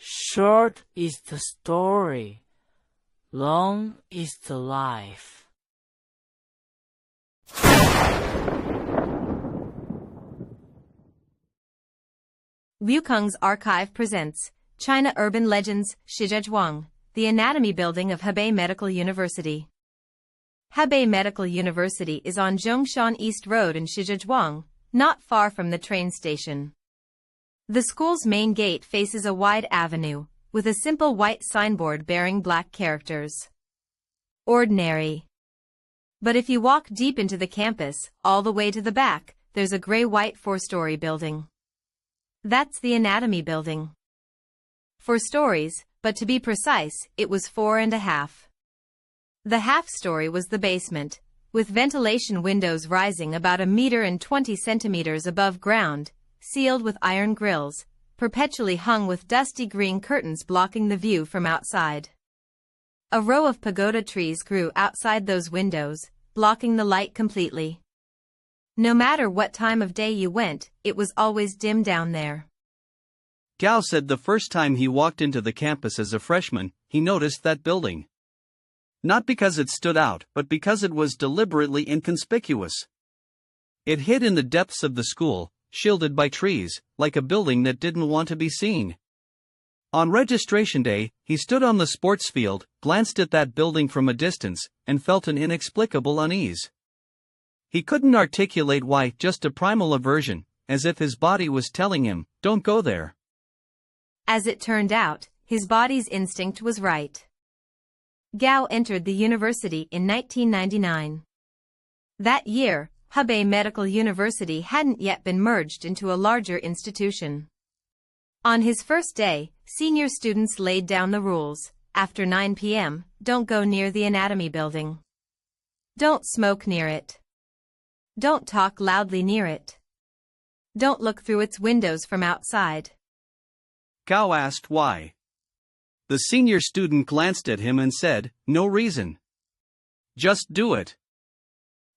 Short is the story, long is the life. Wukong's archive presents China Urban Legends, Shijiazhuang, the Anatomy Building of Hebei Medical University. Hebei Medical University is on Zhongshan East Road in Shijiazhuang, not far from the train station. The school's main gate faces a wide avenue, with a simple white signboard bearing black characters. Ordinary. But if you walk deep into the campus, all the way to the back, there's a gray-white four-story building. That's the Anatomy Building. 4 stories, but to be precise, it was 4.5. The half-story was the basement, with ventilation windows rising about 1.20 meters above ground, sealed with iron grills, perpetually hung with dusty green curtains blocking the view from outside. A row of pagoda trees grew outside those windows, blocking the light completely. No matter what time of day you went, it was always dim down there. Gao said the first time he walked into the campus as a freshman, he noticed that building. Not because it stood out, but because it was deliberately inconspicuous. It hid in the depths of the school, shielded by trees, like a building that didn't want to be seen. On registration day, he stood on the sports field, glanced at that building from a distance, and felt an inexplicable unease. He couldn't articulate why, just a primal aversion, as if his body was telling him, "Don't go there." As it turned out, his body's instinct was right. Gao entered the university in 1999. That year, Hebei Medical University hadn't yet been merged into a larger institution. On his first day, senior students laid down the rules. After 9 p.m., don't go near the anatomy building. Don't smoke near it. Don't talk loudly near it. Don't look through its windows from outside. Gao asked why. The senior student glanced at him and said, "No reason. Just do it."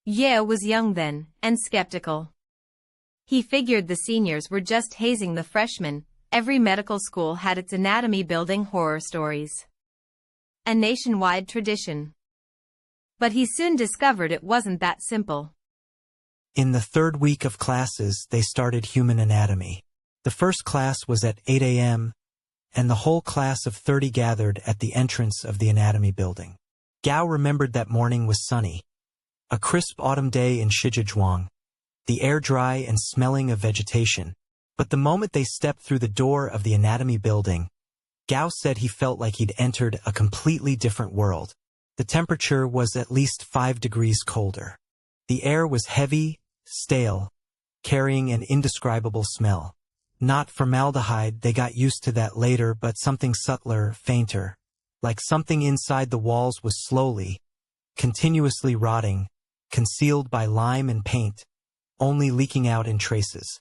Ye was young then, and skeptical. He figured the seniors were just hazing the freshmen. Every medical school had its anatomy building horror stories. A nationwide tradition. But he soon discovered it wasn't that simple. In the 3rd week of classes, they started human anatomy. The first class was at 8 a.m., and the whole class of 30 gathered at the entrance of the anatomy building. Gao remembered that morning was sunny. A crisp autumn day in Shijiazhuang, the air dry and smelling of vegetation. But the moment they stepped through the door of the anatomy building, Gao said he felt like he'd entered a completely different world. The temperature was at least 5 degrees colder. The air was heavy, stale, carrying an indescribable smell. Not formaldehyde, they got used to that later, but something subtler, fainter. Like something inside the walls was slowly, continuously rotting, concealed by lime and paint, only leaking out in traces.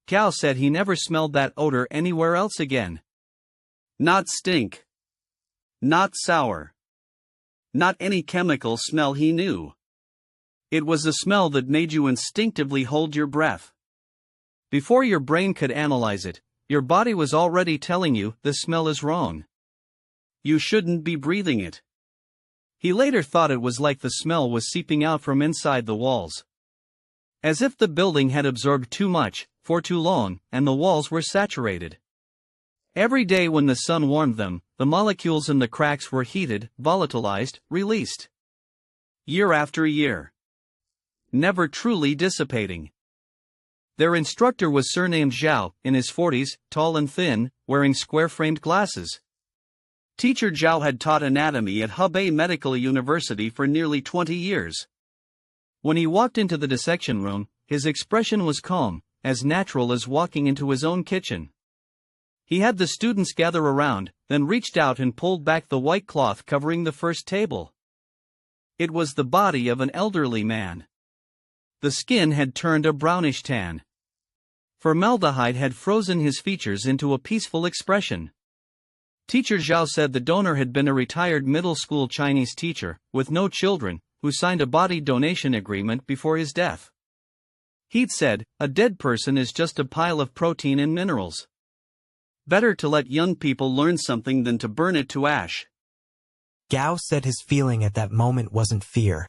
Gao said he never smelled that odor anywhere else again. Not stink. Not sour. Not any chemical smell he knew. It was a smell that made you instinctively hold your breath. Before your brain could analyze it, your body was already telling you the smell is wrong. You shouldn't be breathing it. He later thought it was like the smell was seeping out from inside the walls. As if the building had absorbed too much, for too long, and the walls were saturated. Every day when the sun warmed them, the molecules in the cracks were heated, volatilized, released. Year after year. Never truly dissipating. Their instructor was surnamed Zhao, in his 40s, tall and thin, wearing square-framed glasses. Teacher Zhao had taught anatomy at Hebei Medical University for nearly 20 years. When he walked into the dissection room, his expression was calm, as natural as walking into his own kitchen. He had the students gather around, then reached out and pulled back the white cloth covering the first table. It was the body of an elderly man. The skin had turned a brownish tan. Formaldehyde had frozen his features into a peaceful expression. Teacher Zhao said the donor had been a retired middle school Chinese teacher, with no children, who signed a body donation agreement before his death. He'd said, "A dead person is just a pile of protein and minerals. Better to let young people learn something than to burn it to ash. Gao said his feeling at that moment wasn't fear.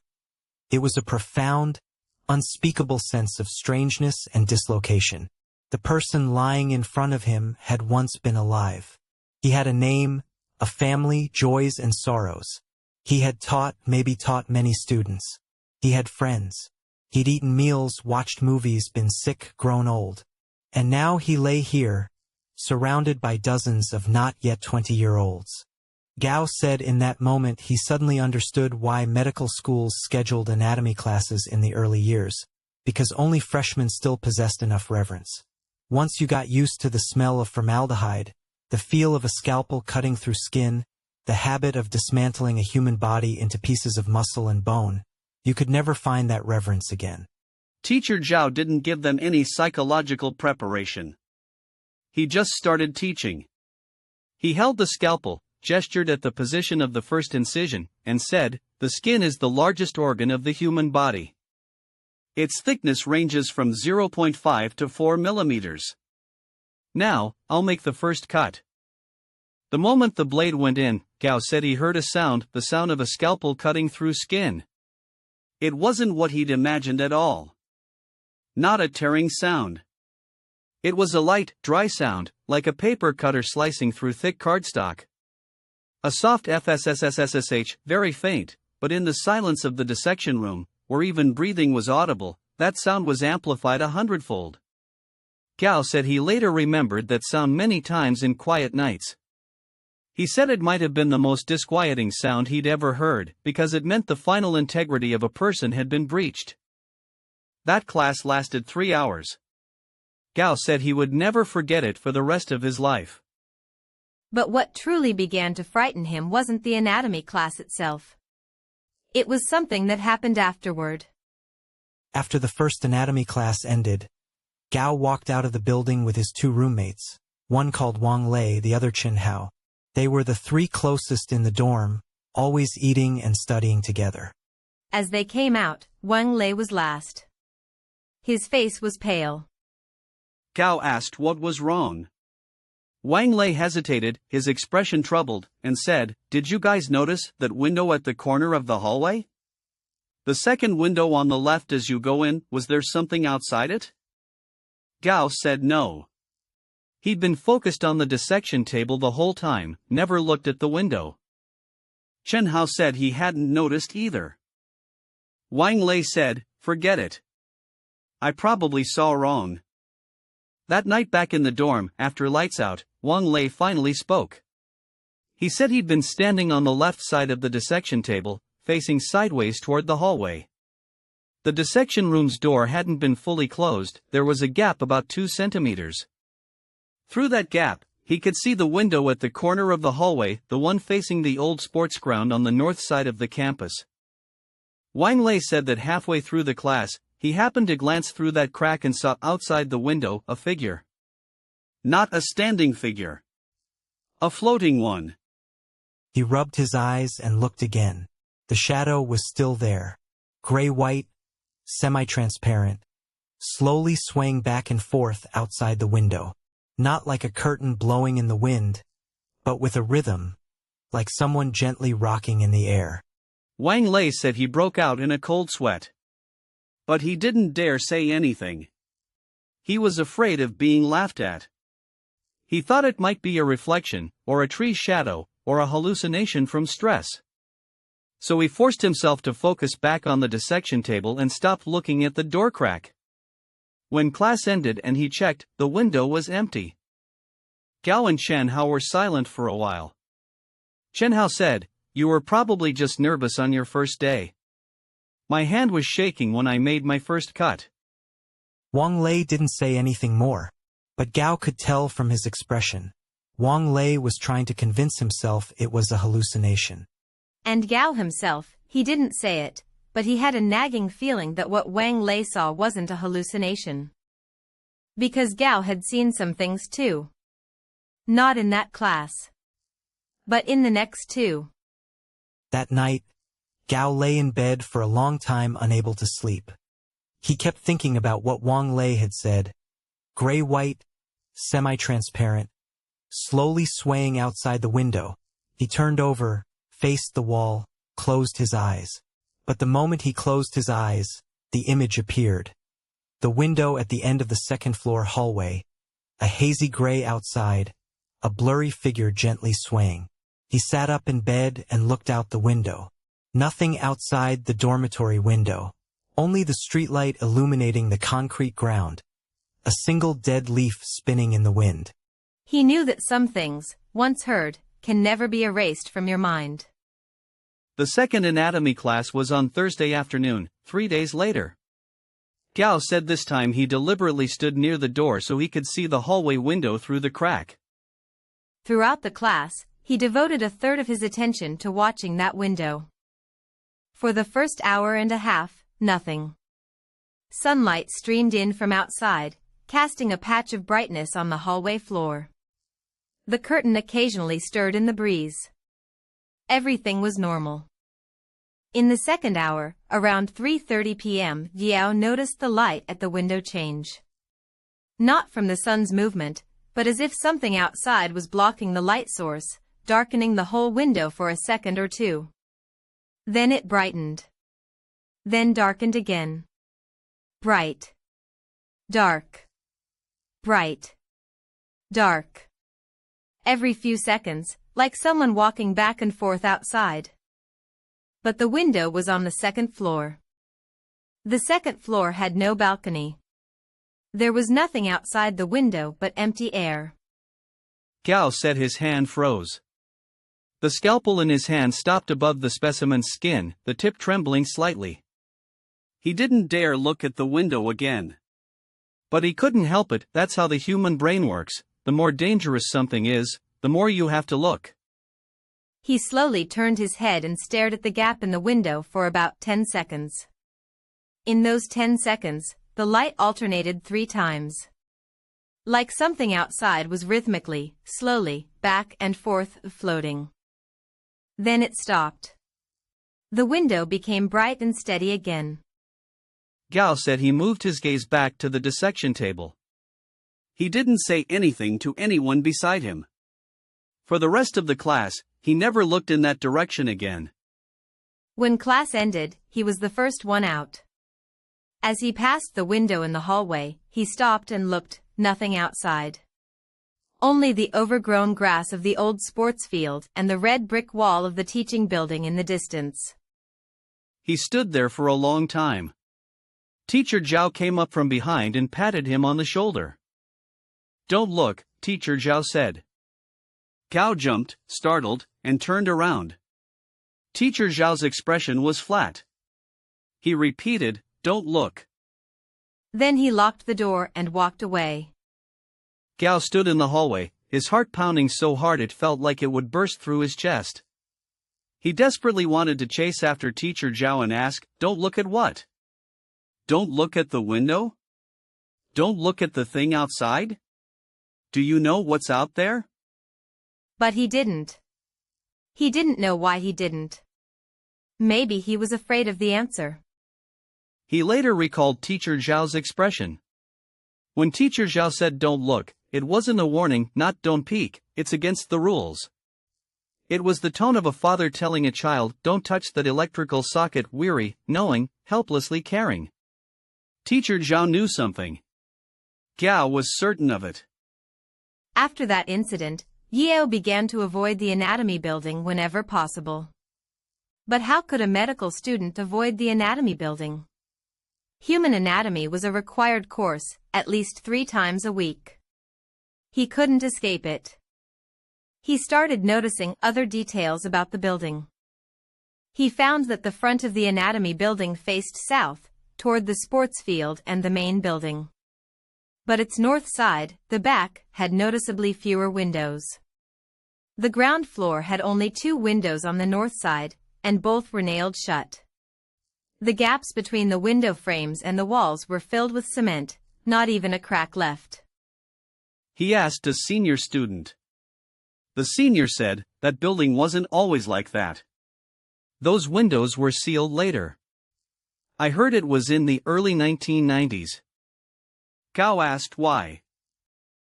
It was a profound, unspeakable sense of strangeness and dislocation. The person lying in front of him had once been alive. He had a name, a family, joys and sorrows. He had maybe taught many students. He had friends. He'd eaten meals, watched movies, been sick, grown old. And now he lay here, surrounded by dozens of not yet 20-year-olds. Gao said in that moment he suddenly understood why medical schools scheduled anatomy classes in the early years, because only freshmen still possessed enough reverence. Once you got used to the smell of formaldehyde, the feel of a scalpel cutting through skin, the habit of dismantling a human body into pieces of muscle and bone, you could never find that reverence again. Teacher Zhao didn't give them any psychological preparation. He just started teaching. He held the scalpel, gestured at the position of the first incision, and said, "The skin is the largest organ of the human body. Its thickness ranges from 0.5 to 4 millimeters. Now, I'll make the first cut." The moment the blade went in, Gao said he heard a sound, the sound of a scalpel cutting through skin. It wasn't what he'd imagined at all. Not a tearing sound. It was a light, dry sound, like a paper cutter slicing through thick cardstock. A soft fssssh, very faint, but in the silence of the dissection room, where even breathing was audible, that sound was amplified 100-fold. Gao said he later remembered that sound many times in quiet nights. He said it might have been the most disquieting sound he'd ever heard, because it meant the final integrity of a person had been breached. That class lasted 3 hours. Gao said he would never forget it for the rest of his life. But what truly began to frighten him wasn't the anatomy class itself. It was something that happened afterward. After the first anatomy class ended, Gao walked out of the building with his 2 roommates, one called Wang Lei, the other Chen Hao. They were the 3 closest in the dorm, always eating and studying together. As they came out, Wang Lei was last. His face was pale. Gao asked what was wrong. Wang Lei hesitated, his expression troubled, and said, "Did you guys notice that window at the corner of the hallway? The second window on the left as you go in, was there something outside it?" Gao said no. He'd been focused on the dissection table the whole time, never looked at the window. Chen Hao said he hadn't noticed either. Wang Lei said, "Forget it. I probably saw wrong." That night back in the dorm, after lights out, Wang Lei finally spoke. He said he'd been standing on the left side of the dissection table, facing sideways toward the hallway. The dissection room's door hadn't been fully closed, there was a gap about 2 centimeters. Through that gap, he could see the window at the corner of the hallway, the one facing the old sports ground on the north side of the campus. Wang Lei said that halfway through the class, he happened to glance through that crack and saw outside the window a figure. Not a standing figure. A floating one. He rubbed his eyes and looked again. The shadow was still there. Gray-white, semi-transparent, slowly swaying back and forth outside the window. Not like a curtain blowing in the wind, but with a rhythm, like someone gently rocking in the air. Wang Lei said he broke out in a cold sweat. But he didn't dare say anything. He was afraid of being laughed at. He thought it might be a reflection, or a tree's shadow, or a hallucination from stress. So he forced himself to focus back on the dissection table and stopped looking at the door crack. When class ended and he checked, the window was empty. Gao and Chen Hao were silent for a while. Chen Hao said, "You were probably just nervous on your first day. My hand was shaking when I made my first cut." Wang Lei didn't say anything more, but Gao could tell from his expression. Wang Lei was trying to convince himself it was a hallucination. And Gao himself, he didn't say it, but he had a nagging feeling that what Wang Lei saw wasn't a hallucination. Because Gao had seen some things too. Not in that class, but in the next 2. That night, Gao lay in bed for a long time unable to sleep. He kept thinking about what Wang Lei had said. Gray-white, semi-transparent, slowly swaying outside the window. He turned over, faced the wall, closed his eyes. But the moment he closed his eyes, the image appeared. The window at the end of the second-floor hallway, a hazy gray outside, a blurry figure gently swaying. He sat up in bed and looked out the window. Nothing outside the dormitory window, only the streetlight illuminating the concrete ground, a single dead leaf spinning in the wind. He knew that some things, once heard, can never be erased from your mind. The second anatomy class was on Thursday afternoon, 3 days later. Gao said this time he deliberately stood near the door so he could see the hallway window through the crack. Throughout the class, he devoted a third of his attention to watching that window. For the first hour and a half, nothing. Sunlight streamed in from outside, casting a patch of brightness on the hallway floor. The curtain occasionally stirred in the breeze. Everything was normal. In the second hour, around 3:30 p.m., Yao noticed the light at the window change. Not from the sun's movement, but as if something outside was blocking the light source, darkening the whole window for a second or two. Then it brightened. Then darkened again. Bright. Dark. Bright. Dark. Every few seconds, like someone walking back and forth outside. But the window was on the second floor. The second floor had no balcony. There was nothing outside the window but empty air. Gao said his hand froze. The scalpel in his hand stopped above the specimen's skin, the tip trembling slightly. He didn't dare look at the window again. But he couldn't help it, that's how the human brain works. The more dangerous something is, the more you have to look. He slowly turned his head and stared at the gap in the window for about 10 seconds. In those 10 seconds, the light alternated 3 times. Like something outside was rhythmically, slowly, back and forth, floating. Then it stopped. The window became bright and steady again. Gao said he moved his gaze back to the dissection table. He didn't say anything to anyone beside him. For the rest of the class, he never looked in that direction again. When class ended, he was the first one out. As he passed the window in the hallway, he stopped and looked, nothing outside. Only the overgrown grass of the old sports field and the red brick wall of the teaching building in the distance. He stood there for a long time. Teacher Zhao came up from behind and patted him on the shoulder. "Don't look," Teacher Zhao said. Gao jumped, startled, and turned around. Teacher Zhao's expression was flat. He repeated, "Don't look." Then he locked the door and walked away. Gao stood in the hallway, his heart pounding so hard it felt like it would burst through his chest. He desperately wanted to chase after Teacher Zhao and ask, "Don't look at what? Don't look at the window? Don't look at the thing outside? Do you know what's out there?" But he didn't. He didn't know why he didn't. Maybe he was afraid of the answer. He later recalled Teacher Zhao's expression. When Teacher Zhao said "don't look," it wasn't a warning, not "don't peek," it's against the rules. It was the tone of a father telling a child, "Don't touch that electrical socket," weary, knowing, helplessly caring. Teacher Zhao knew something. Gao was certain of it. After that incident, Yao began to avoid the anatomy building whenever possible. But how could a medical student avoid the anatomy building? Human anatomy was a required course, at least 3 times a week. He couldn't escape it. He started noticing other details about the building. He found that the front of the anatomy building faced south, toward the sports field and the main building. But its north side, the back, had noticeably fewer windows. The ground floor had only 2 windows on the north side, and both were nailed shut. The gaps between the window frames and the walls were filled with cement, not even a crack left. He asked a senior student. The senior said, "That building wasn't always like that. Those windows were sealed later. I heard it was in the early 1990s. Gao asked why.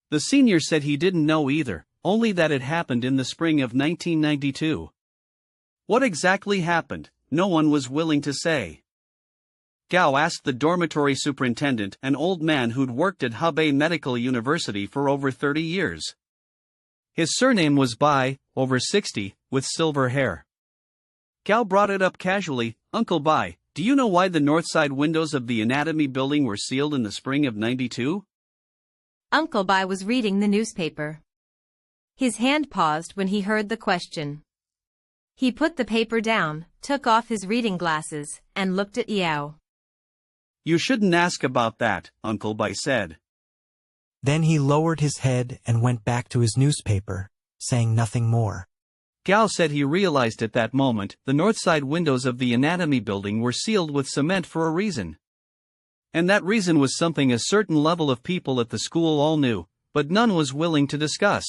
The senior said he didn't know either, only that it happened in the spring of 1992. What exactly happened, no one was willing to say. Gao asked the dormitory superintendent, an old man who'd worked at Hebei Medical University for over 30 years. His surname was Bai, over 60, with silver hair. Gao brought it up casually. Uncle Bai, do you know why the north side windows of the anatomy building were sealed in the spring of '92? Uncle Bai was reading the newspaper. His hand paused when he heard the question. He put the paper down, took off his reading glasses, and looked at Yao. You shouldn't ask about that, Uncle Bai said. Then he lowered his head and went back to his newspaper, saying nothing more. Gao said he realized at that moment the north side windows of the anatomy building were sealed with cement for a reason. And that reason was something a certain level of people at the school all knew, but none was willing to discuss.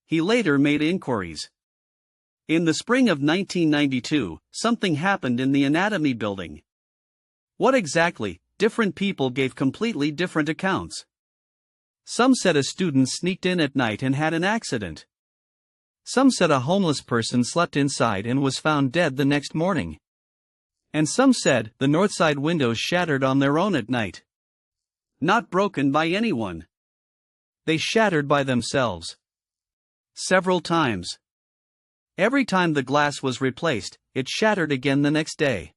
He later made inquiries. In the spring of 1992, something happened in the anatomy building. What exactly? Different people gave completely different accounts. Some said a student sneaked in at night and had an accident. Some said a homeless person slept inside and was found dead the next morning. And some said the north side windows shattered on their own at night. Not broken by anyone. They shattered by themselves. Several times. Every time the glass was replaced, it shattered again the next day.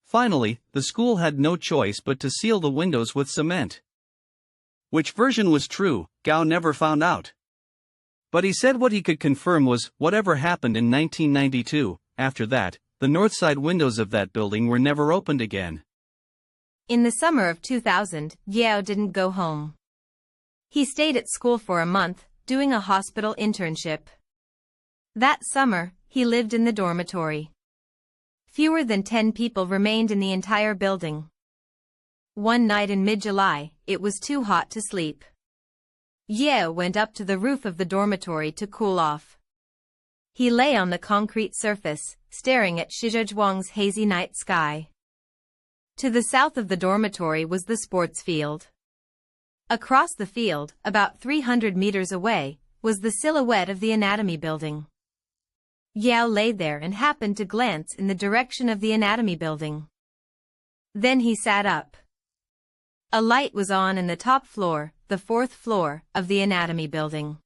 Finally, the school had no choice but to seal the windows with cement. Which version was true, Gao never found out. But he said what he could confirm was, whatever happened in 1992, after that, the north side windows of that building were never opened again. In the summer of 2000, Yao didn't go home. He stayed at school for a month, doing a hospital internship. That summer, he lived in the dormitory. Fewer than 10 people remained in the entire building. One night in mid-July, it was too hot to sleep. Yao went up to the roof of the dormitory to cool off. He lay on the concrete surface, staring at Shijiazhuang's hazy night sky. To the south of the dormitory was the sports field. Across the field, about 300 meters away, was the silhouette of the anatomy building. Yao lay there and happened to glance in the direction of the anatomy building. Then he sat up. A light was on in the top floor, the fourth floor, of the anatomy building.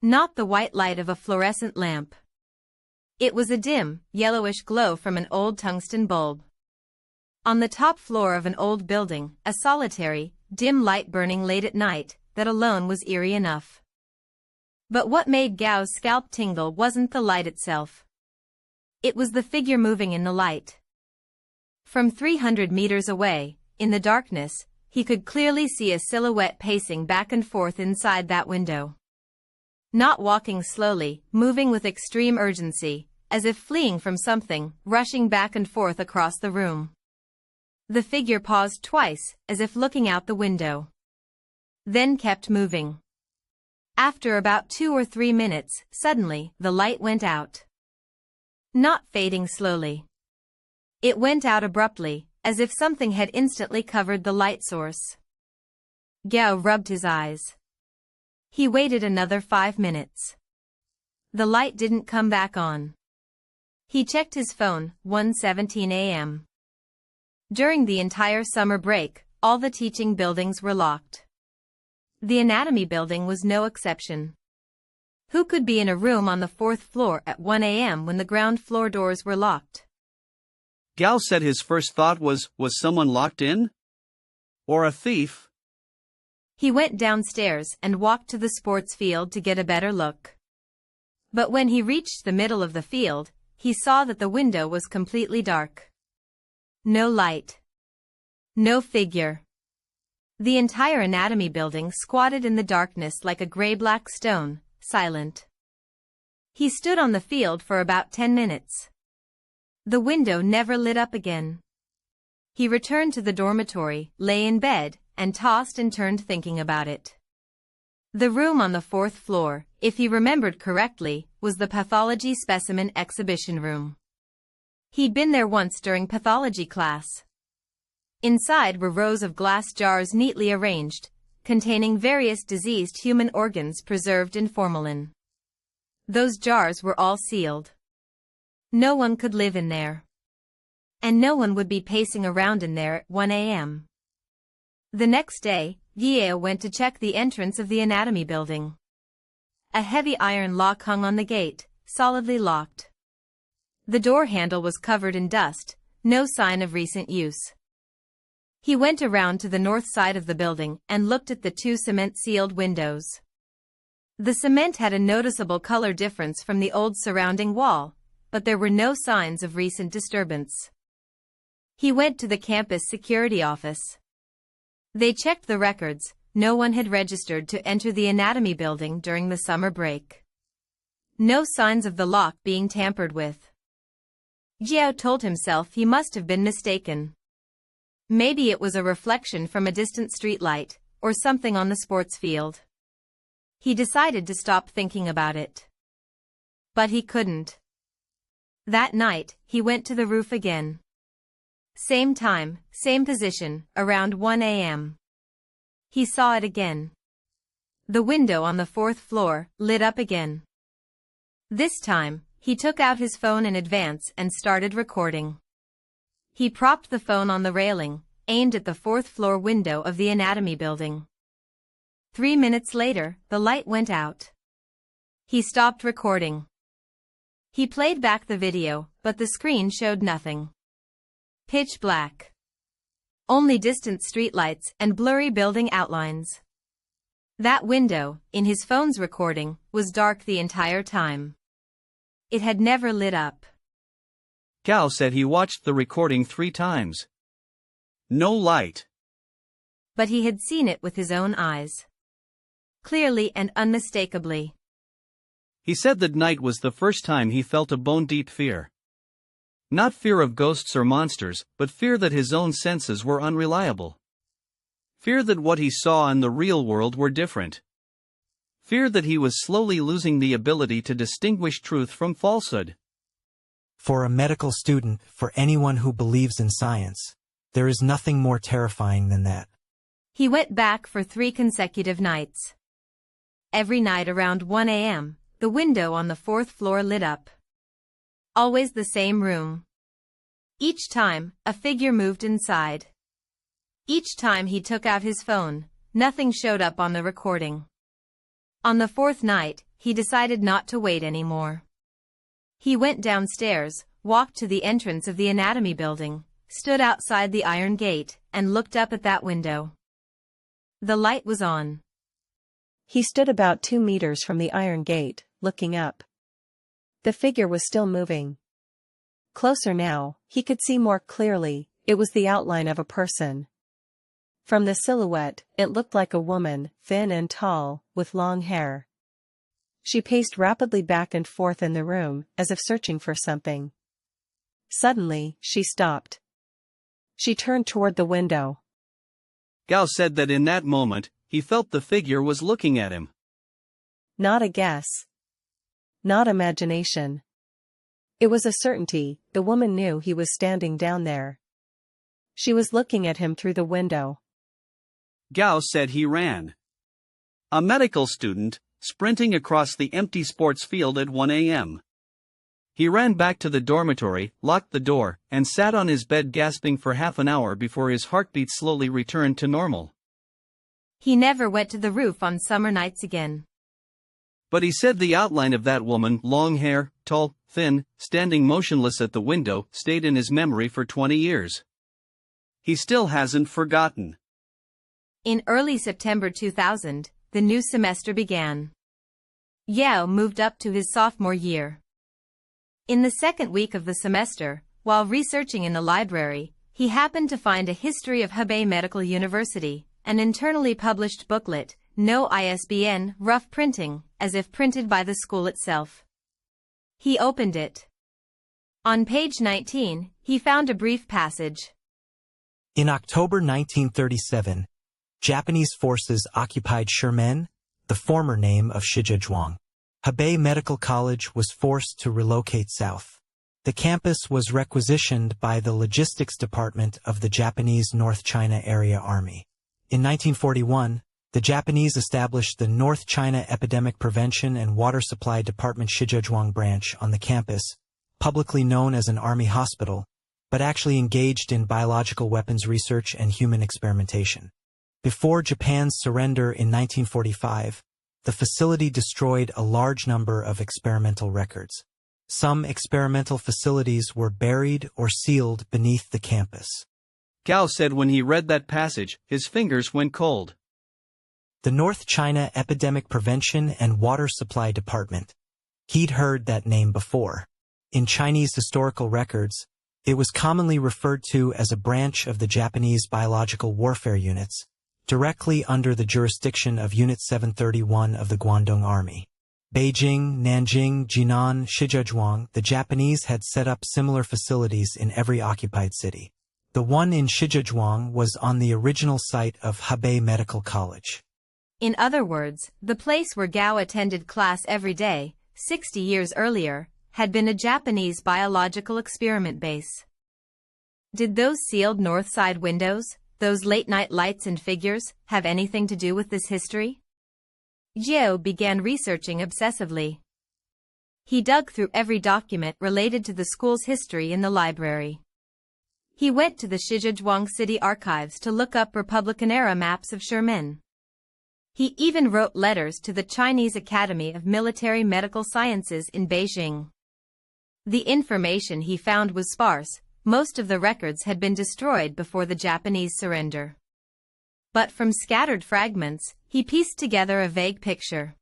Not the white light of a fluorescent lamp. It was a dim, yellowish glow from an old tungsten bulb. On the top floor of an old building, a solitary, dim light burning late at night, that alone was eerie enough. But what made Gao's scalp tingle wasn't the light itself. It was the figure moving in the light. From 300 meters away, in the darkness, he could clearly see a silhouette pacing back and forth inside that window. Not walking slowly, moving with extreme urgency, as if fleeing from something, rushing back and forth across the room. The figure paused twice, as if looking out the window. Then kept moving. After about 2 or 3 minutes, suddenly, the light went out. Not fading slowly. It went out abruptly, as if something had instantly covered the light source. Gao rubbed his eyes. He waited another 5 minutes. The light didn't come back on. He checked his phone, 1:17 a.m. During the entire summer break, all the teaching buildings were locked. The anatomy building was no exception. Who could be in a room on the 4th floor at 1 a.m. when the ground floor doors were locked? Gao said his first thought was someone locked in? Or a thief? He went downstairs and walked to the sports field to get a better look. But when he reached the middle of the field, he saw that the window was completely dark. No light. No figure. The entire anatomy building squatted in the darkness like a gray-black stone, silent. He stood on the field for about 10 minutes. The window never lit up again. He returned to the dormitory, lay in bed, and tossed and turned thinking about it. The room on the 4th floor, if he remembered correctly, was the pathology specimen exhibition room. He'd been there once during pathology class. Inside were rows of glass jars neatly arranged, containing various diseased human organs preserved in formalin. Those jars were all sealed. No one could live in there. And no one would be pacing around in there at 1 a.m. The next day, Yeo went to check the entrance of the anatomy building. A heavy iron lock hung on the gate, solidly locked. The door handle was covered in dust, no sign of recent use. He went around to the north side of the building and looked at the two cement-sealed windows. The cement had a noticeable color difference from the old surrounding wall, but there were no signs of recent disturbance. He went to the campus security office. They checked the records. No one had registered to enter the anatomy building during the summer break. No signs of the lock being tampered with. Jiao told himself he must have been mistaken. Maybe it was a reflection from a distant streetlight, or something on the sports field. He decided to stop thinking about it. But he couldn't. That night, he went to the roof again. Same time, same position, around 1 a.m. He saw it again. The window on the fourth floor lit up again. This time, he took out his phone in advance and started recording. He propped the phone on the railing, aimed at the fourth floor window of the anatomy building. 3 minutes later, the light went out. He stopped recording. He played back the video, but the screen showed nothing. Pitch black. Only distant streetlights and blurry building outlines. That window, in his phone's recording, was dark the entire time. It had never lit up. Gao said he watched the recording 3 times. No light. But he had seen it with his own eyes. Clearly and unmistakably. He said that night was the first time he felt a bone-deep fear. Not fear of ghosts or monsters, but fear that his own senses were unreliable. Fear that what he saw in the real world were different. Fear that he was slowly losing the ability to distinguish truth from falsehood. For a medical student, for anyone who believes in science, there is nothing more terrifying than that. He went back for 3 consecutive nights. Every night around 1 a.m., the window on the 4th floor lit up. Always the same room. Each time, a figure moved inside. Each time he took out his phone, nothing showed up on the recording. On the 4th night, he decided not to wait anymore. He went downstairs, walked to the entrance of the anatomy building, stood outside the iron gate, and looked up at that window. The light was on. He stood about 2 meters from the iron gate, looking up. The figure was still moving. Closer now, he could see more clearly. It was the outline of a person. From the silhouette, it looked like a woman, thin and tall, with long hair. She paced rapidly back and forth in the room, as if searching for something. Suddenly, she stopped. She turned toward the window. Gao said that in that moment, he felt the figure was looking at him. Not a guess. Not imagination. It was a certainty. The woman knew he was standing down there. She was looking at him through the window. Gao said he ran. A medical student, sprinting across the empty sports field at 1 a.m. He ran back to the dormitory, locked the door, and sat on his bed gasping for half an hour before his heartbeat slowly returned to normal. He never went to the roof on summer nights again. But he said the outline of that woman, long hair, tall, thin, standing motionless at the window, stayed in his memory for 20 years. He still hasn't forgotten. In early September 2000, the new semester began. Yao moved up to his sophomore year. In the second week of the semester, while researching in the library, he happened to find a history of Hebei Medical University, an internally published booklet, no ISBN, rough printing, as if printed by the school itself. He opened it. On page 19, he found a brief passage. In October 1937, Japanese forces occupied Shermen, the former name of Shijiazhuang. Hebei Medical College was forced to relocate south. The campus was requisitioned by the Logistics Department of the Japanese North China Area Army. In 1941, the Japanese established the North China Epidemic Prevention and Water Supply Department Shijiazhuang branch on the campus, publicly known as an army hospital, but actually engaged in biological weapons research and human experimentation. Before Japan's surrender in 1945, the facility destroyed a large number of experimental records. Some experimental facilities were buried or sealed beneath the campus. Gao said when he read that passage, his fingers went cold. The North China Epidemic Prevention and Water Supply Department. He'd heard that name before. In Chinese historical records, it was commonly referred to as a branch of the Japanese biological warfare units, directly under the jurisdiction of Unit 731 of the Guangdong Army. Beijing, Nanjing, Jinan, Shijiazhuang, the Japanese had set up similar facilities in every occupied city. The one in Shijiazhuang was on the original site of Hebei Medical College. In other words, the place where Gao attended class every day, 60 years earlier, had been a Japanese biological experiment base. Did those sealed north side windows, those late-night lights and figures, have anything to do with this history? Jiao began researching obsessively. He dug through every document related to the school's history in the library. He went to the Shijiazhuang city archives to look up Republican-era maps of Sherman. He even wrote letters to the Chinese Academy of Military Medical Sciences in Beijing. The information he found was sparse. Most of the records had been destroyed before the Japanese surrender. But from scattered fragments, he pieced together a vague picture.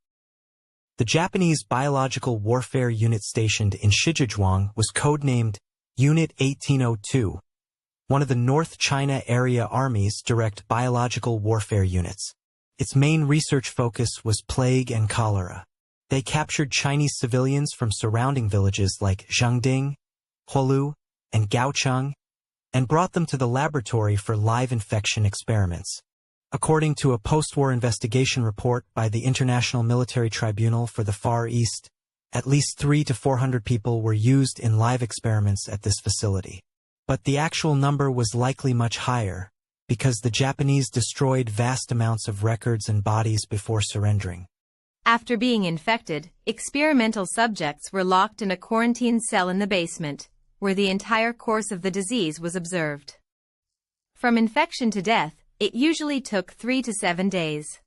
The Japanese biological warfare unit stationed in Shijiazhuang was codenamed Unit 1802, one of the North China Area Army's direct biological warfare units. Its main research focus was plague and cholera. They captured Chinese civilians from surrounding villages like Zhangding, Huolu, and Gaocheng, and brought them to the laboratory for live infection experiments. According to a post-war investigation report by the International Military Tribunal for the Far East, at least 300 to 400 people were used in live experiments at this facility. But the actual number was likely much higher, because the Japanese destroyed vast amounts of records and bodies before surrendering. After being infected, experimental subjects were locked in a quarantine cell in the basement, where the entire course of the disease was observed. From infection to death, it usually took 3 to 7 days.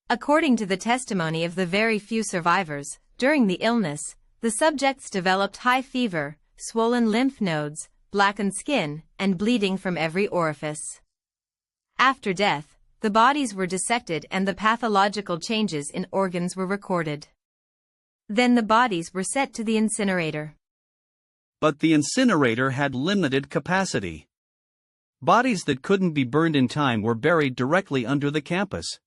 According to the testimony of the very few survivors, during the illness, the subjects developed high fever, swollen lymph nodes, blackened skin, and bleeding from every orifice. After death, the bodies were dissected and the pathological changes in organs were recorded. Then the bodies were sent to the incinerator. But the incinerator had limited capacity. Bodies that couldn't be burned in time were buried directly under the campus.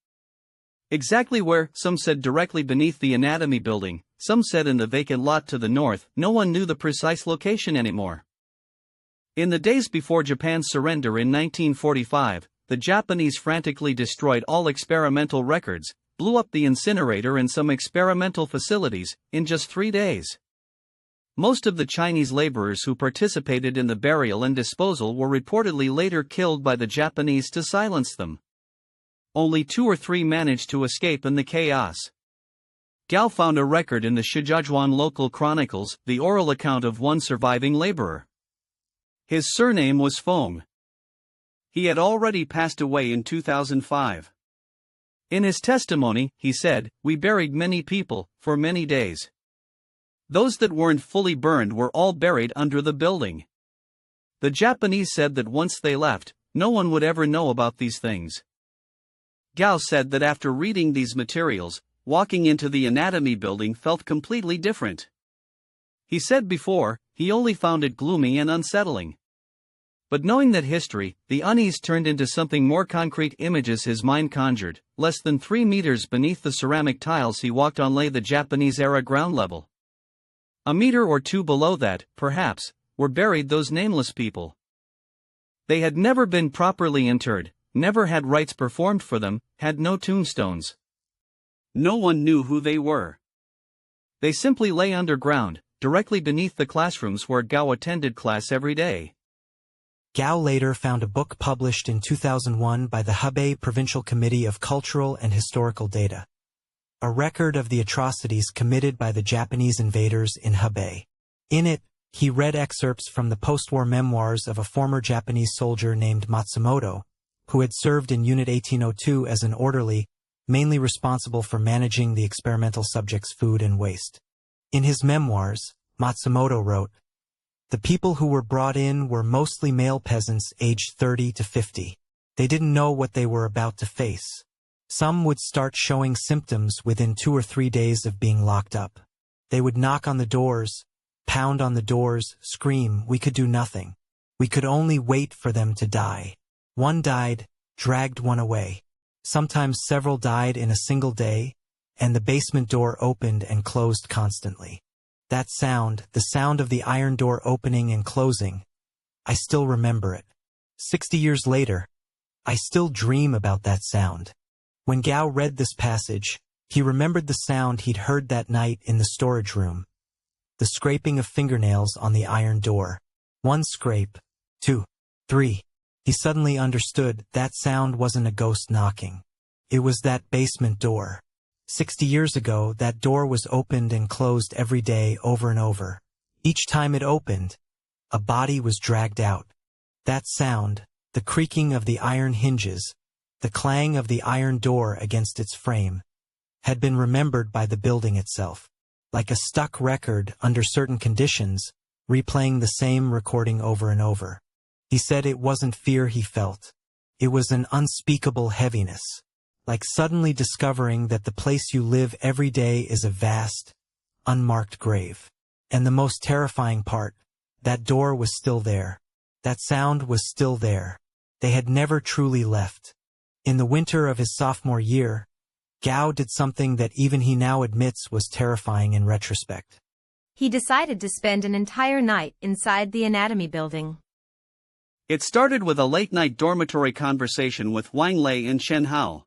Exactly where, some said directly beneath the anatomy building, some said in the vacant lot to the north, no one knew the precise location anymore. In the days before Japan's surrender in 1945, the Japanese frantically destroyed all experimental records, blew up the incinerator and some experimental facilities, in just 3 days. Most of the Chinese laborers who participated in the burial and disposal were reportedly later killed by the Japanese to silence them. Only 2 or 3 managed to escape in the chaos. Gao found a record in the Shijiazhuang local chronicles, the oral account of one surviving laborer. His surname was Feng. He had already passed away in 2005. In his testimony, he said, "We buried many people, for many days. Those that weren't fully burned were all buried under the building." The Japanese said that once they left, no one would ever know about these things. Gao said that after reading these materials, walking into the anatomy building felt completely different. He said before, he only found it gloomy and unsettling. But knowing that history, the unease turned into something more concrete. Images his mind conjured, less than 3 meters beneath the ceramic tiles he walked on lay the Japanese-era ground level. A meter or 2 below that, perhaps, were buried those nameless people. They had never been properly interred, never had rites performed for them, had no tombstones. No one knew who they were. They simply lay underground, directly beneath the classrooms where Gao attended class every day. Gao later found a book published in 2001 by the Hebei Provincial Committee of Cultural and Historical Data, a record of the atrocities committed by the Japanese invaders in Hebei. In it, he read excerpts from the post-war memoirs of a former Japanese soldier named Matsumoto, who had served in Unit 1802 as an orderly, mainly responsible for managing the experimental subjects' food and waste. In his memoirs, Matsumoto wrote, "The people who were brought in were mostly male peasants aged 30 to 50. They didn't know what they were about to face. Some would start showing symptoms within 2 or 3 days of being locked up. They would knock on the doors, pound on the doors, scream. We could do nothing. We could only wait for them to die. One died, dragged one away. Sometimes several died in a single day, and the basement door opened and closed constantly. That sound, the sound of the iron door opening and closing, I still remember it. 60 years later, I still dream about that sound." When Gao read this passage, he remembered the sound he'd heard that night in the storage room. The scraping of fingernails on the iron door. 1 scrape, 2, 3. He suddenly understood that sound wasn't a ghost knocking. It was that basement door. 60 years ago, that door was opened and closed every day over and over. Each time it opened, a body was dragged out. That sound, the creaking of the iron hinges, the clang of the iron door against its frame, had been remembered by the building itself, like a stuck record under certain conditions, replaying the same recording over and over. He said it wasn't fear he felt. It was an unspeakable heaviness, like suddenly discovering that the place you live every day is a vast, unmarked grave. And the most terrifying part, that door was still there. That sound was still there. They had never truly left. In the winter of his sophomore year, Gao did something that even he now admits was terrifying in retrospect. He decided to spend an entire night inside the anatomy building. It started with a late-night dormitory conversation with Wang Lei and Shen Hao.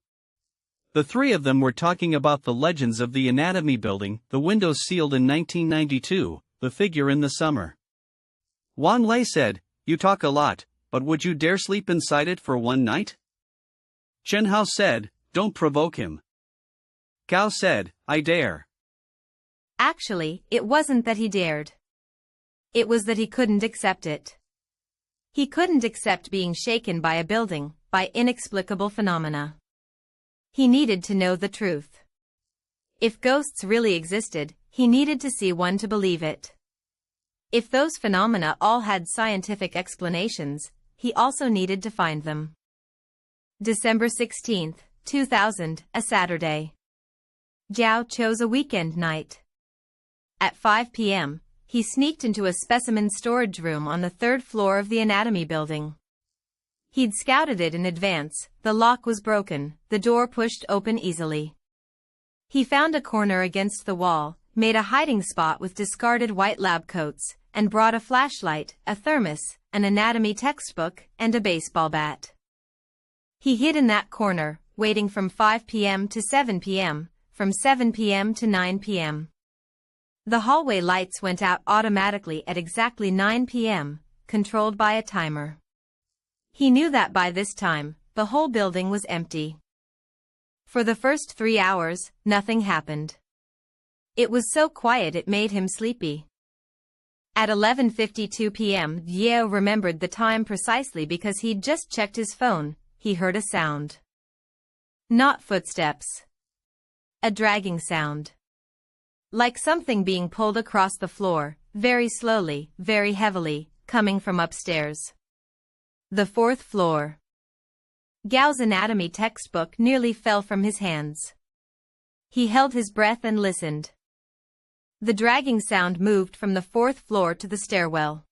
The three of them were talking about the legends of the anatomy building, the windows sealed in 1992, the figure in the summer. Wang Lei said, "You talk a lot, but would you dare sleep inside it for one night?" Shen Hao said, "Don't provoke him." Gao said, "I dare." Actually, it wasn't that he dared. It was that he couldn't accept it. He couldn't accept being shaken by a building, by inexplicable phenomena. He needed to know the truth. If ghosts really existed, he needed to see one to believe it. If those phenomena all had scientific explanations, he also needed to find them. December 16, 2000, a Saturday. Zhao chose a weekend night. At 5 p.m., he sneaked into a specimen storage room on the 3rd floor of the anatomy building. He'd scouted it in advance, the lock was broken, the door pushed open easily. He found a corner against the wall, made a hiding spot with discarded white lab coats, and brought a flashlight, a thermos, an anatomy textbook, and a baseball bat. He hid in that corner, waiting from 5 p.m. to 7 p.m., from 7 p.m. to 9 p.m. The hallway lights went out automatically at exactly 9 p.m., controlled by a timer. He knew that by this time, the whole building was empty. For the first 3 hours, nothing happened. It was so quiet it made him sleepy. At 11:52 p.m., Yeo remembered the time precisely because he'd just checked his phone. He heard a sound. Not footsteps. A dragging sound. Like something being pulled across the floor, very slowly, very heavily, coming from upstairs. The 4th floor. Gao's anatomy textbook nearly fell from his hands. He held his breath and listened. The dragging sound moved from the 4th floor to the stairwell.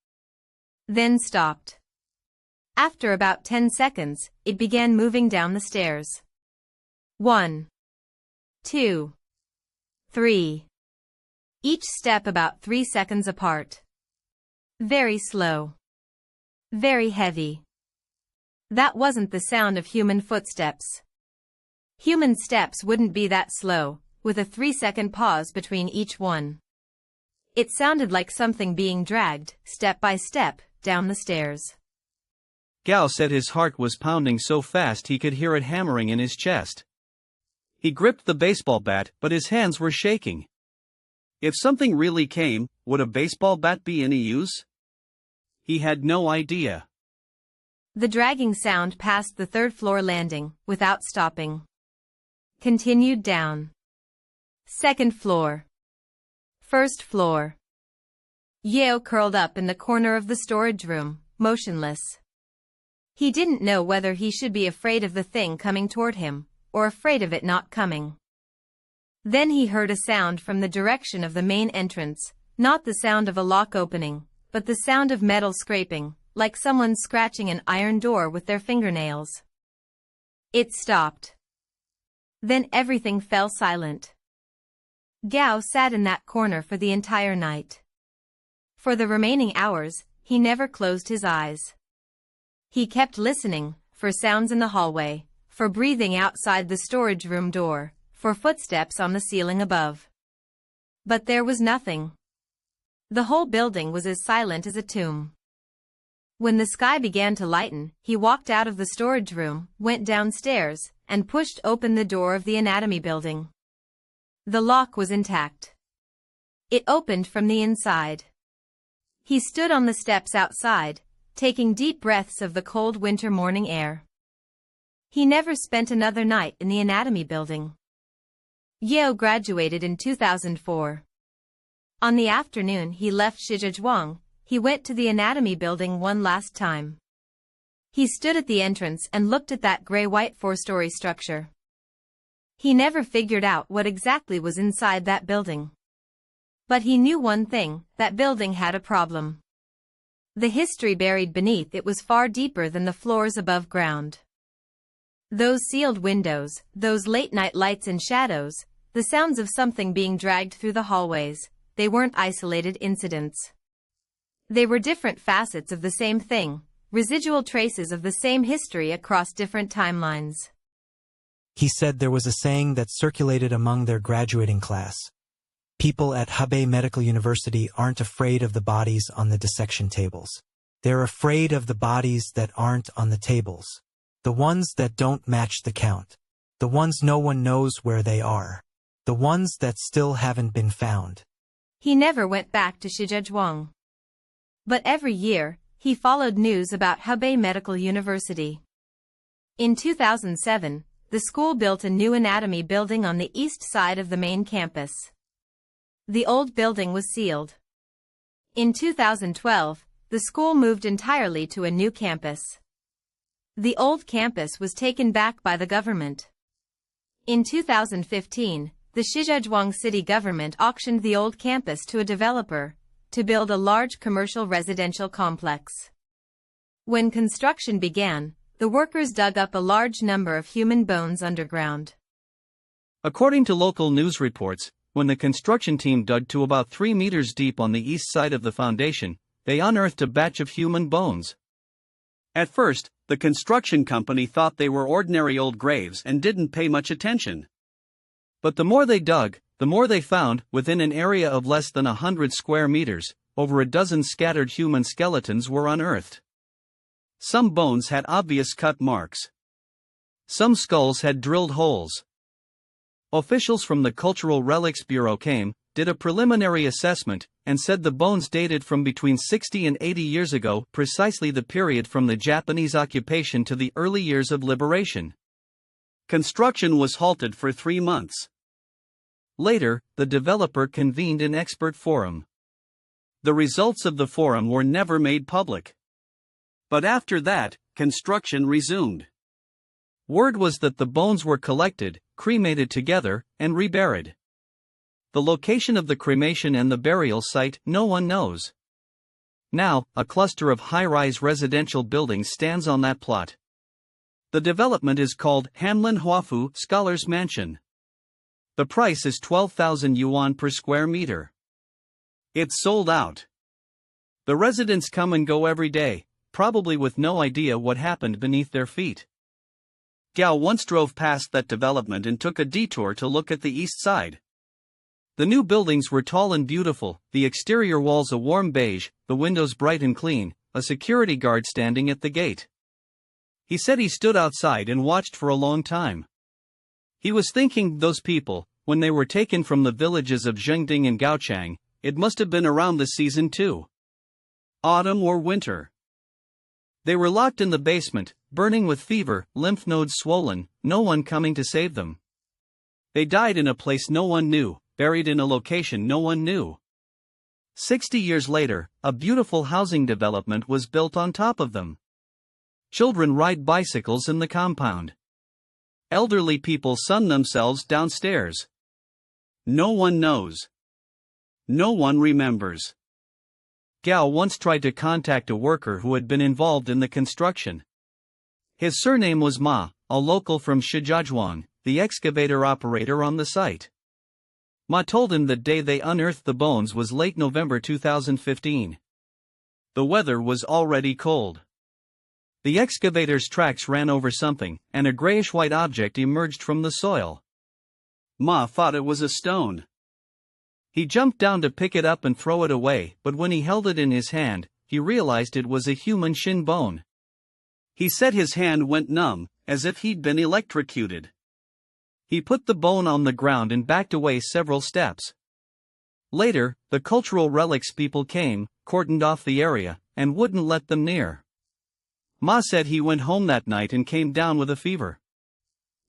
Then stopped. After about 10 seconds, it began moving down the stairs. 1, 2, 3. Each step about 3 seconds apart. Very slow. Very heavy. That wasn't the sound of human footsteps. Human steps wouldn't be that slow, with a 3-second pause between each one. It sounded like something being dragged, step by step, down the stairs. Gao said his heart was pounding so fast he could hear it hammering in his chest. He gripped the baseball bat, but his hands were shaking. If something really came, would a baseball bat be any use? He had no idea. The dragging sound passed the third-floor landing, without stopping. Continued down. Second floor. First floor. Yeo curled up in the corner of the storage room, motionless. He didn't know whether he should be afraid of the thing coming toward him, or afraid of it not coming. Then he heard a sound from the direction of the main entrance, not the sound of a lock opening, but the sound of metal scraping, like someone scratching an iron door with their fingernails. It stopped. Then everything fell silent. Gao sat in that corner for the entire night. For the remaining hours, he never closed his eyes. He kept listening, for sounds in the hallway, for breathing outside the storage room door, for footsteps on the ceiling above. But there was nothing. The whole building was as silent as a tomb. When the sky began to lighten, he walked out of the storage room, went downstairs, and pushed open the door of the anatomy building. The lock was intact. It opened from the inside. He stood on the steps outside, taking deep breaths of the cold winter morning air. He never spent another night in the anatomy building. Yeo graduated in 2004. On the afternoon he left Shijiazhuang, he went to the anatomy building one last time. He stood at the entrance and looked at that gray-white four-story structure. He never figured out what exactly was inside that building. But he knew one thing, that building had a problem. The history buried beneath it was far deeper than the floors above ground. Those sealed windows, those late-night lights and shadows, the sounds of something being dragged through the hallways, they weren't isolated incidents. They were different facets of the same thing, residual traces of the same history across different timelines. He said there was a saying that circulated among their graduating class. People at Hebei Medical University aren't afraid of the bodies on the dissection tables. They're afraid of the bodies that aren't on the tables. The ones that don't match the count. The ones no one knows where they are. The ones that still haven't been found. He never went back to Shijiazhuang. But every year, he followed news about Hebei Medical University. In 2007, the school built a new anatomy building on the east side of the main campus. The old building was sealed. In 2012, the school moved entirely to a new campus. The old campus was taken back by the government. In 2015, the Shijiazhuang city government auctioned the old campus to a developer to build a large commercial residential complex. When construction began, the workers dug up a large number of human bones underground. According to local news reports, when the construction team dug to about 3 meters deep on the east side of the foundation, they unearthed a batch of human bones. At first, the construction company thought they were ordinary old graves and didn't pay much attention. But the more they dug, the more they found. Within an area of less than 100 square meters, over a dozen scattered human skeletons were unearthed. Some bones had obvious cut marks. Some skulls had drilled holes. Officials from the Cultural Relics Bureau came, did a preliminary assessment, and said the bones dated from between 60 and 80 years ago, precisely the period from the Japanese occupation to the early years of liberation. Construction was halted for 3 months. Later, the developer convened an expert forum. The results of the forum were never made public. But after that, construction resumed. Word was that the bones were collected, cremated together, and reburied. The location of the cremation and the burial site, no one knows. Now, a cluster of high-rise residential buildings stands on that plot. The development is called Hanlin Huafu Scholars Mansion. The price is 12,000 yuan per square meter. It's sold out. The residents come and go every day, probably with no idea what happened beneath their feet. Gao once drove past that development and took a detour to look at the east side. The new buildings were tall and beautiful, the exterior walls a warm beige, the windows bright and clean, a security guard standing at the gate. He said he stood outside and watched for a long time. He was thinking, those people, when they were taken from the villages of Zhengding and Gaochang, it must have been around the season too. Autumn or winter. They were locked in the basement, burning with fever, lymph nodes swollen, no one coming to save them. They died in a place no one knew, buried in a location no one knew. 60 years later, a beautiful housing development was built on top of them. Children ride bicycles in the compound. Elderly people sun themselves downstairs. No one knows. No one remembers. Gao once tried to contact a worker who had been involved in the construction. His surname was Ma, a local from Shijiazhuang, the excavator operator on the site. Ma told him the day they unearthed the bones was late November 2015. The weather was already cold. The excavator's tracks ran over something, and a grayish-white object emerged from the soil. Ma thought it was a stone. He jumped down to pick it up and throw it away, but when he held it in his hand, he realized it was a human shin bone. He said his hand went numb, as if he'd been electrocuted. He put the bone on the ground and backed away several steps. Later, the cultural relics people came, cordoned off the area, and wouldn't let them near. Ma said he went home that night and came down with a fever.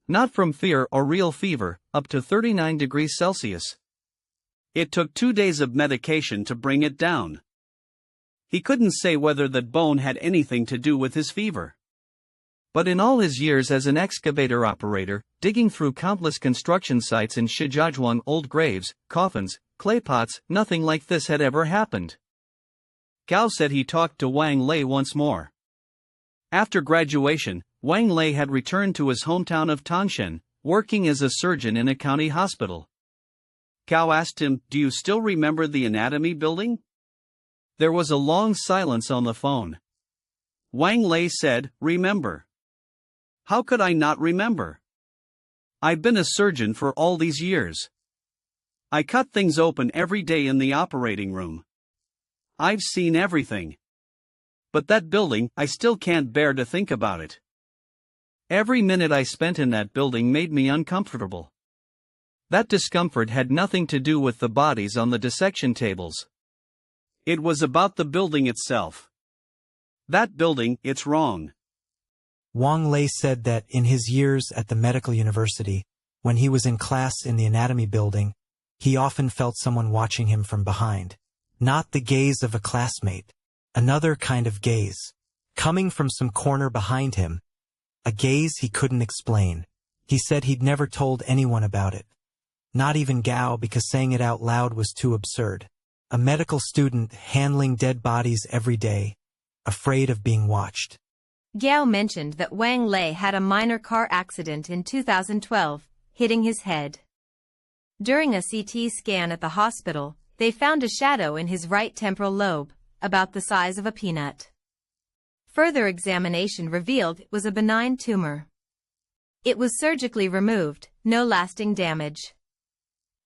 Not from fear or real fever, up to 39 degrees Celsius. It took 2 days of medication to bring it down. He couldn't say whether that bone had anything to do with his fever. But in all his years as an excavator operator, digging through countless construction sites in Shijiazhuang, old graves, coffins, clay pots, nothing like this had ever happened. Gao said he talked to Wang Lei once more. After graduation, Wang Lei had returned to his hometown of Tangshan, working as a surgeon in a county hospital. Gao asked him, "Do you still remember the anatomy building?" There was a long silence on the phone. Wang Lei said, "Remember. How could I not remember? I've been a surgeon for all these years. I cut things open every day in the operating room. I've seen everything. But that building, I still can't bear to think about it. Every minute I spent in that building made me uncomfortable. That discomfort had nothing to do with the bodies on the dissection tables. It was about the building itself. That building, it's wrong." Wang Lei said that in his years at the medical university, when he was in class in the anatomy building, he often felt someone watching him from behind. Not the gaze of a classmate. Another kind of gaze. Coming from some corner behind him. A gaze he couldn't explain. He said he'd never told anyone about it. Not even Gao, because saying it out loud was too absurd. A medical student handling dead bodies every day, afraid of being watched. Gao mentioned that Wang Lei had a minor car accident in 2012, hitting his head. During a CT scan at the hospital, they found a shadow in his right temporal lobe, about the size of a peanut. Further examination revealed it was a benign tumor. It was surgically removed, no lasting damage.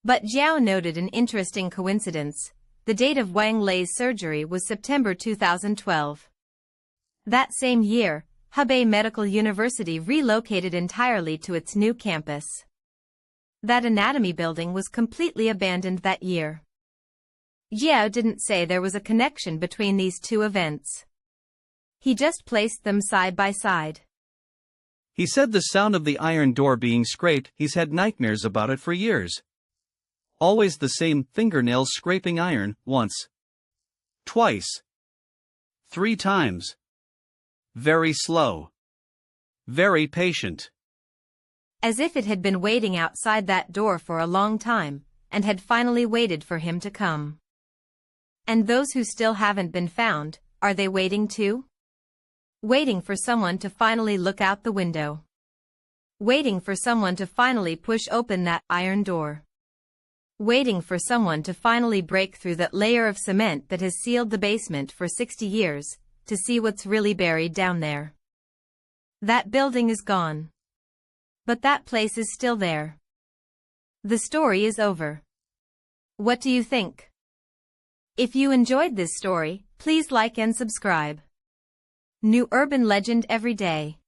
But Zhao noted an interesting coincidence. The date of Wang Lei's surgery was September 2012. That same year, Hebei Medical University relocated entirely to its new campus. That anatomy building was completely abandoned that year. Zhao didn't say there was a connection between these two events. He just placed them side by side. He said the sound of the iron door being scraped, he's had nightmares about it for years. Always the same fingernails scraping iron, once. Twice. 3 times. Very slow. Very patient. As if it had been waiting outside that door for a long time, and had finally waited for him to come. And those who still haven't been found, are they waiting too? Waiting for someone to finally look out the window. Waiting for someone to finally push open that iron door. Waiting for someone to finally break through that layer of cement that has sealed the basement for 60 years, to see what's really buried down there. That building is gone. But that place is still there. The story is over. What do you think? If you enjoyed this story, please like and subscribe. New urban legend every day.